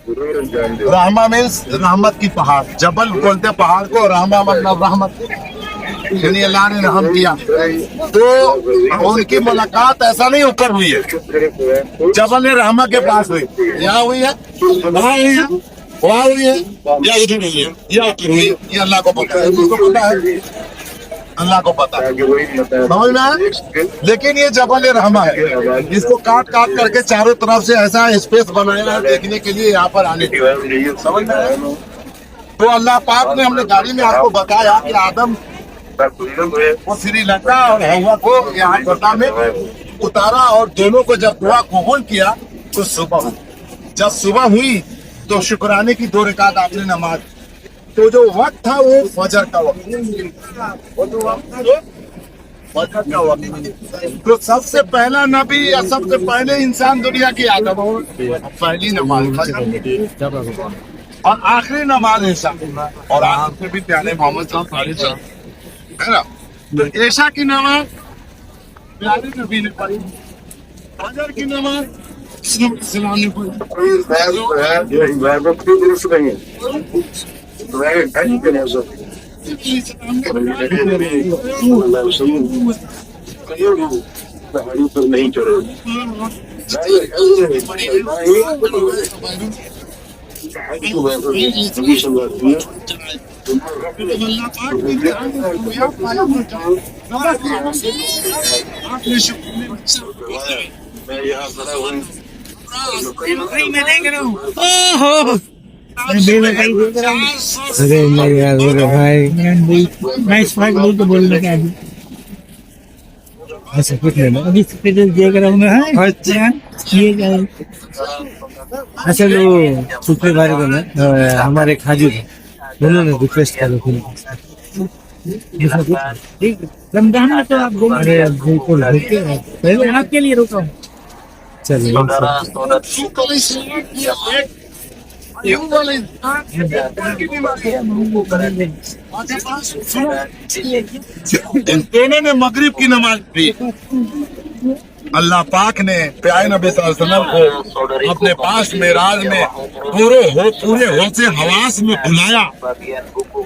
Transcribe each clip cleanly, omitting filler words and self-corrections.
रहमा means रहमत की पहाड़, जबल बोलते हैं पहाड़ को, रहमा मतलब रहमत, यानी अल्लाह ने रहम किया। तो उनकी मुलाकात ऐसा नहीं ऊपर हुई है, जबल रहमा के पास हुई, यहाँ हुई है, वहाँ हुई है, वहाँ हुई है, या इधर हुई है, या उधर हुई है, ये अल्लाह को पता है, उसको पता है, अल्लाह को पता है, समझ में आया? लेकिन ये जबल रहमा है, इसको काट काट करके चारों तरफ से ऐसा स्पेस बनाया है देखने के लिए, यहाँ पर आने के लिए, समझ में आया? तो अल्लाह पाक ने, हमने गाड़ी में आपको बताया कि आदम वो श्रीलंका और हवा को यहाँ कोटा में उतारा, और दोनों को जब दुआ कबूल किया तो सुबह हुई। जब सुबह हुई तो शुक्राने की 2 रकात आपने नमाज, तो जो वक्त था वो फजर का वक्त, वो जो वक्त था वो फजर का वक्त। तो सबसे पहला नबी या सबसे पहले इंसान दुनिया की आदम, पहली नमाज फजर और आखिरी नमाज ऐशा, और आखिर भी प्यारे मोहम्मद साहब है ना। तो ऐशा की नमाज प्यारे नबी ने पढ़ी, फजर की नमाज इस्लाम ने नहीं चढ़े। मैं यहाँ खड़ा हूँ, अरे मैं यार भाई मैं इस बात बोल तो बोलने का अभी ऐसा कुछ नहीं, अभी स्पेशल दिया कर रहा हूँ। अच्छा ये क्या अच्छा वो सुपे बारे में हमारे खाजू उन्होंने रिक्वेस्ट करा ठीक रमजान में तो आप अरे बिल्कुल पहले आपके लिए रुका हूँ। चलिए दोनों ने मगरिब की नमाज पढ़ी। अल्लाह पाक ने प्यारे नबी सल्लल्लाहु अलैहि वसल्लम को अपने पास मेराज में पूरे होश हवास में बुलाया,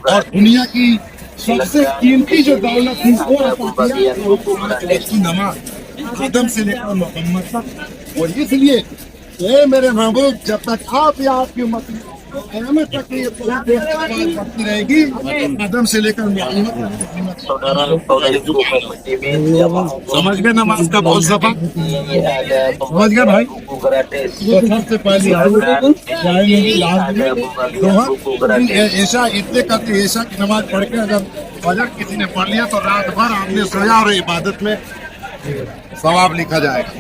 और दुनिया की सबसे कीमती जो दौलत थी वो नमाज, आदम से लेकर मोहम्मद तक। और इसलिए ये मेरे महबूब, जब तक आप या आपकी उम्मत क़यामत तक ये बढ़ती रहेगी, आदम से लेकर मोहम्मद। समझ गए नमाज का बहुत सफा, समझ गए भाई? तो सबसे पहले ऐसा इतने करके ऐसा की नमाज पढ़ के अगर फजर किसी ने पढ़ लिया तो रात भर आपने सोया और इबादत में सवाब लिखा जाएगा।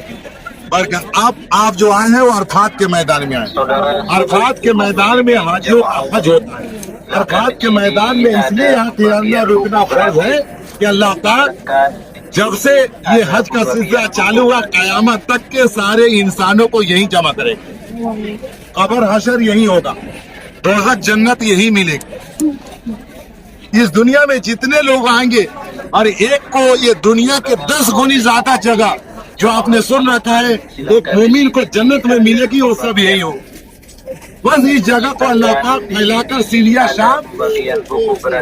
बरकत आप जो आए हैं वो अरफात के मैदान में आए। अरफात के मैदान में हाजियों का हज होता है। अरफात के मैदान में इसलिए यहाँ तिरंगा रुकना फर्ज है कि अल्लाह पाक जब से ये हज का सिलसिला चालू हुआ, क़यामत तक के सारे इंसानों को यही जमा करेगा। कब्र हशर यही होगा, दोज़ख जन्नत यही मिलेगी। इस दुनिया में जितने लोग आएंगे, और एक को ये दुनिया के 10 गुनी ज्यादा जगह जो आपने सुन रखा है एक मोमिन को जन्नत में मिलेगी, वो सब यही हो। बस इस जगह को अल्लाह पाक फैलाकर सीरिया, शाम,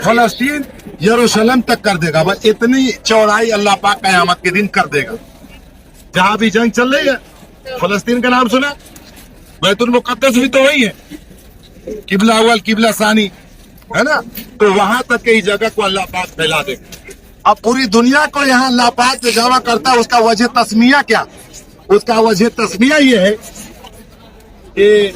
फलस्तीन, यरूशलेम तक कर देगा। बस इतनी चौड़ाई अल्लाह पाक क़यामत के दिन कर देगा। जहाँ भी जंग चल रही है, फलस्तीन का नाम सुना, बैतुल मुक़द्दस भी तो वही है, किबला अव्वल किबला सानी है ना। तो वहां तक की जगह को अल्लाह पाक फैला देगा। अब पूरी दुनिया को यहाँ अल्लाह पाक जमा करता है। उसका वजह तस्मिया क्या? उसका वजह तस्मिया ये है कि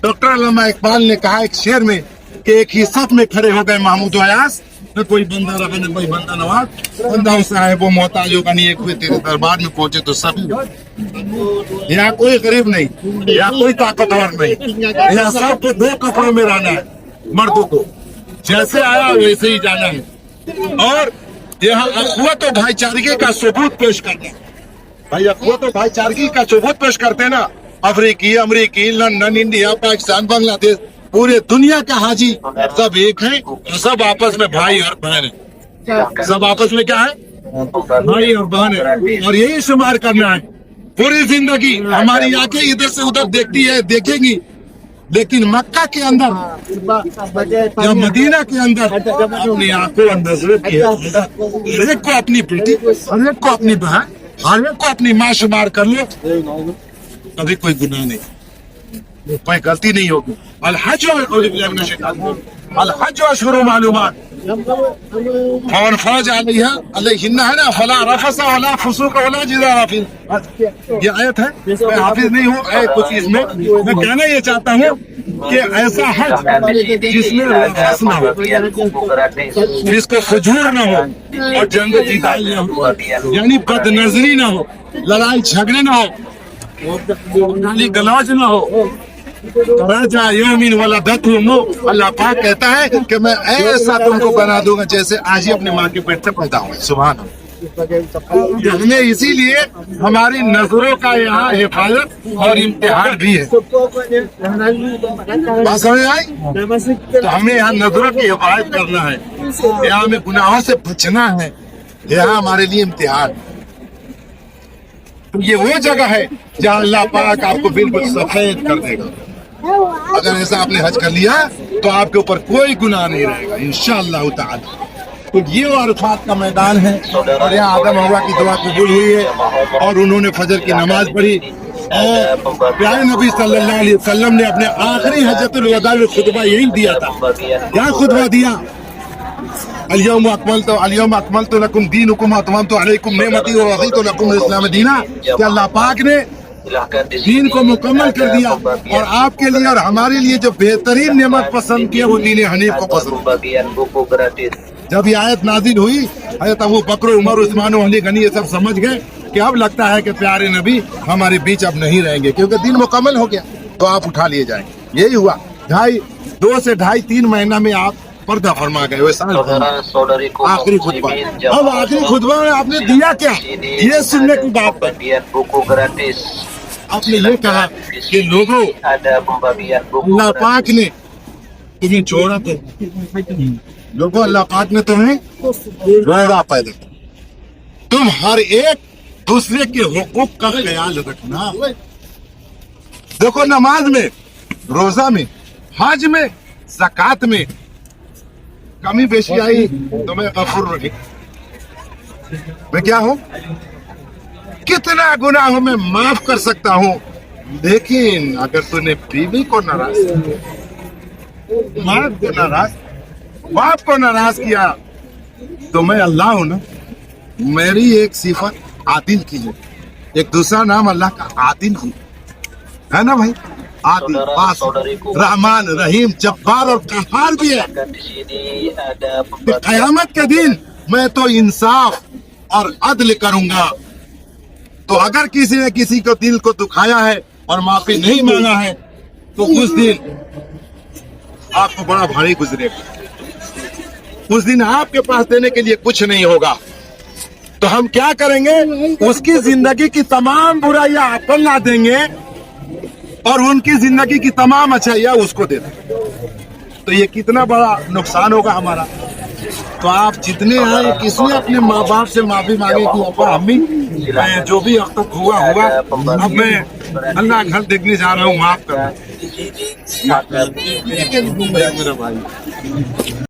डॉक्टर अल्लामा इकबाल ने कहा एक शेर में कि एक ही सफ में खड़े हो गए महमूद अयास, न कोई बंदा रहा न कोई बंदा नवाज, बंदा साहेब वो मोहताजों का नहीं, एक हुए तेरे दरबार में पहुंचे तो सभी। यहाँ कोई गरीब नहीं, यहाँ कोई ताकतवर नहीं, यहाँ सबको 2 कपड़ों में रहना है। मर्दों को जैसे आया वैसे ही जाना है। और यहाँ अखुवत और भाईचारगी का सबूत पेश करना है। भाई अखुवत और भाईचारगी का सबूत पेश करते ना, अफ्रीकी, अमरीकी, लंदन, इंडिया, पाकिस्तान, बांग्लादेश, पूरे दुनिया का हाजी सब एक है, सब आपस में भाई और बहन है। सब आपस में क्या है? भाई और बहन है। और यही शुमार करना है। पूरी जिंदगी हमारी आंखें इधर से उधर देखती है, देखेंगी, लेकिन मक्का के अंदर या मदीना के अंदर अपनी आंखों और नजरों की हर एक को अपनी बेटी, हर एक को अपनी बहन, हर एक को अपनी माँ शुमार कर लो, कभी कोई गुनाह नहीं, कोई गलती नहीं होगी। अल हज अशहुरुम मालूमात, और फर्ज अलैहिन्ना है ना, फला रफसा वला फुसूक वला जिदाल फी, ये आयत है। मैं हाफिज नहीं हूँ कुछ इसमें, मैं कहना ये चाहता हूँ कि ऐसा हज जिसमें रफस ना हो, जिसको फजूर ना हो और जंग जिदाल ना हो, यानी बदनजरी ना हो, लड़ाई झगड़े ना हो, गाली गलौज ना हो, राजा यौमिन वलदतहुम, अल्लाह पाक कहता है कि मैं ऐसा तुमको बना दूंगा जैसे आज ही अपने माँ के पेट से पैदा हुआ। सुभान अल्लाह। हमें इसीलिए हमारी नजरों का यहाँ हिफाजत और इम्तिहान भी है। बात समझ आई? तो हमें यहाँ नजरों की हिफाजत करना है, यहाँ हमें गुनाहों से बचना है, यहाँ हमारे लिए इम्तिहान। ये वो जगह है जहाँ अल्लाह पाक आपको बिल्कुल सफेद कर देगा। अगर ऐसा आपने हज कर लिया तो आपके ऊपर कोई गुनाह नहीं रहेगा इंशाअल्लाह ताला। तो ये वो अरफात का मैदान है और यहाँ आदम हवा की दुआ कबूल हुई है और उन्होंने फजर की नमाज पढ़ी और प्यारे नबी सल्लल्लाहु अलैहि वसल्लम ने अपने आखिरी हज्जतुल वदा में खुतबा यही दिया था। क्या खुतबा दिया? अल-यौम अकमलतु लकुम दीनुकुम व अतममतु अलैकुम निअमती व रज़ीतु लकुम इस्लाम दीना। कि अल्लाह पाक ने दीन को मुकम्मल कर दिया और आपके लिए और हमारे लिए जो बेहतरीन नेमत पसंद किया वो दीन हनीफ को पसंद। जब ये आयत नाजिल हुई, हज़रत अबू बकर, उमर, उस्मान और अली गनी ये सब समझ गए कि अब लगता है कि प्यारे नबी हमारे बीच अब नहीं रहेंगे क्योंकि दीन मुकम्मल हो गया, तो आप उठा लिए जाएंगे। यही हुआ। 2 से 2.5-3 महीना में आप पर्दा फरमा गए। वैसा आखिरी खुतबा, अब आखिरी खुतबा में आपने दिया क्या, ये सुनने की बात है। आपने ये कहा कि लोगों, अल्लाह पाक ने तुम्हें छोड़ा तो लोगों, अल्लाह पाक ने तुम्हें रोज़ा पैदा, तुम हर एक दूसरे के हुकूक का ख्याल रखना। देखो, नमाज में, रोजा में, हज में, ज़कात में कमी बेशी आई तो मैं गफूर रहीम, मैं क्या हूँ, कितना गुनाह मैं माफ कर सकता हूँ। लेकिन अगर तूने बीवी को नाराज, माँ को नाराज, बाप को नाराज किया तो मैं अल्लाह हूं ना। मेरी एक सिफत आदिल की है, एक दूसरा नाम अल्लाह का आदिल हूँ, है ना भाई। आदिल, रहमान, रहीम, जब्बार और कहार भी है। कयामत के दिन मैं तो इंसाफ और अदल करूंगा। तो अगर किसी ने किसी को दिल को दुखाया है और माफी नहीं मांगा है तो उस दिन आपको बड़ा भारी गुजरेगा। उस दिन आपके पास देने के लिए कुछ नहीं होगा। तो हम क्या करेंगे, उसकी जिंदगी की तमाम बुराइयां आपको ला देंगे और उनकी जिंदगी की तमाम अच्छाइयां उसको दे देंगे। तो ये कितना बड़ा नुकसान होगा हमारा। तो आप जितने आए, किसने अपने माँ बाप से माफी मांगे कि अब्बा अम्मी जो भी अब तक हुआ, अब मैं अल्लाह घर देखने जा रहा हूँ, माफ करना मेरा भाई।